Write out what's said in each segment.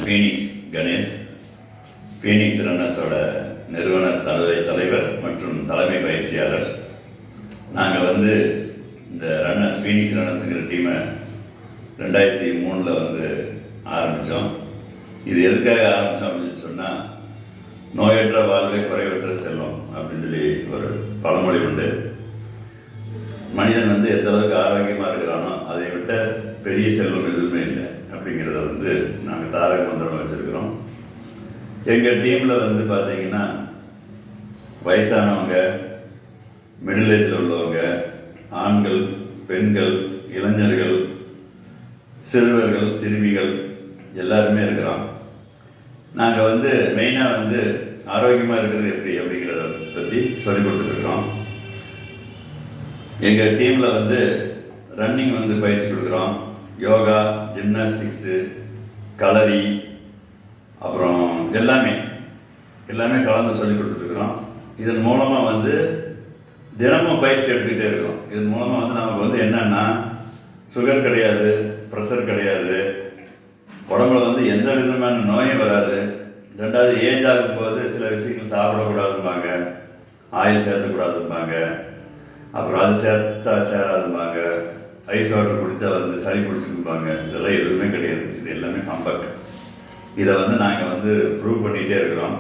Phoenix Ganesh, Phoenix ரன்னர்ஸோட நிறுவனர் தலைவர் மற்றும் தலைமை பயிற்சியாளர். நாங்கள் இந்த ஃபீனிக்ஸ் ரன்னர்ஸுங்கிற டீமை 2003 ஆரம்பித்தோம். இது எதுக்காக ஆரம்பித்தோம் அப்படின்னு சொன்னால், நோயற்ற வாழ்வே குறைவற்ற செல்வம் அப்படின்னு சொல்லி ஒரு பழமொழி உண்டு. மனிதன் எந்த அளவுக்கு ஆரோக்கியமாக இருக்கிறானோ அதை விட்ட பெரிய செல்வம் எதுவுமே இல்லை அப்படிங்கிறத நாங்கள் தாரக மந்திரமாக வச்சுருக்கிறோம். எங்கள் டீமில் பார்த்தீங்கன்னா வயசானவங்க, மிடில் ஏஜில் உள்ளவங்க, ஆண்கள், பெண்கள், இளைஞர்கள், சிறுவர்கள், சிறுமிகள் எல்லாருமே இருக்கிறோம். நாங்கள் மெயினாக ஆரோக்கியமாக இருக்கிறது எப்படி அப்படிங்கிறத பற்றி சொல்லிக் கொடுத்துட்ருக்குறோம். எங்கள் டீமில் ரன்னிங் பயிற்சி கொடுக்குறோம். யோகா, ஜிம்னாஸ்டிக்ஸு, கலரி, அப்புறம் எல்லாமே கலந்து சொல்லி கொடுத்துட்ருக்குறோம். இதன் மூலமாக தினமும் பயிற்சி எடுத்துக்கிட்டே இருக்கோம். இதன் மூலமாக நமக்கு என்னென்னா, சுகர் கிடையாது, ப்ரெஷர் கிடையாது, உடம்புல எந்த விதமான நோயும் வராது. ரெண்டாவது, ஏஜ் ஆகும்போது சில விஷயங்கள் சாப்பிடக்கூடாதும்பாங்க, ஆயில் சேர்த்தக்கூடாதும்பாங்க, அப்புறம் அது சேர்த்தா சேராதும்பாங்க, ஐஸ் வாட்டர் குடித்தா சளி பிடிச்சிருப்பாங்க. இதெல்லாம் எதுவுமே கிடையாது. இது எல்லாமே கம்பேக்ட். இதை நாங்கள் ப்ரூவ் பண்ணிகிட்டே இருக்கிறோம்.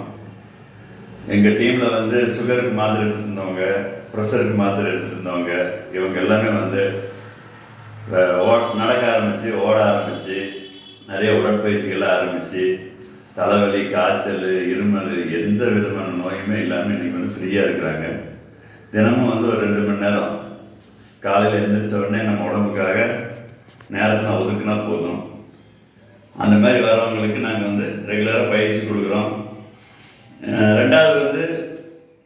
எங்கள் டீமில் சுகருக்கு மாத்திரை எடுத்துகிட்டு இருந்தவங்க, ப்ரெஷருக்கு மாத்திரை எடுத்துகிட்டு இருந்தவங்க, இவங்க எல்லாமே நடக்க ஆரம்பித்து, ஓட ஆரம்பித்து, நிறைய உடற்பயிற்சிகள்லாம் ஆரம்பித்து, தலைவலி, காய்ச்சல், இருமல், எந்த விதமான நோயுமே இல்லாமல் இன்றைக்கி ஃப்ரீயாக இருக்கிறாங்க. தினமும் ஒரு 2 மணி நேரம் காலையில் எழுந்திரிச்ச உடனே நம்ம உடம்புக்காக நேரத்தில் ஒதுக்குனா போதும். அந்த மாதிரி வரவங்களுக்கு நாங்கள் ரெகுலராக பயிற்சி கொடுக்குறோம். ரெண்டாவது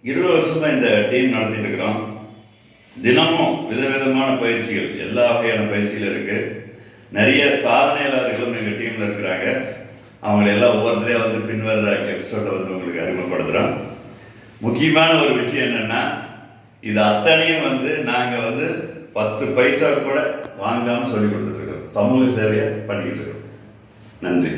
20 வருஷமாக இந்த டீம் நடத்திட்டு இருக்கிறோம். தினமும் விதவிதமான பயிற்சிகள், எல்லா வகையான பயிற்சிகள் இருக்குது. நிறைய சாதனையாளர்களும் எங்கள் டீமில் இருக்கிறாங்க. அவங்களெல்லாம் ஒவ்வொருத்தரையாக பின்வர்ற எபிசோடில் உங்களுக்கு அறிமுகப்படுத்துகிறோம். முக்கியமான ஒரு விஷயம் என்னென்னா, இது அத்தனையும் நாங்கள் 10 பைசா கூட வாங்காமல் சொல்லி கொடுத்துட்ருக்கோம். சமூக சேவையை பண்ணிக்கிட்டு இருக்கோம். நன்றி.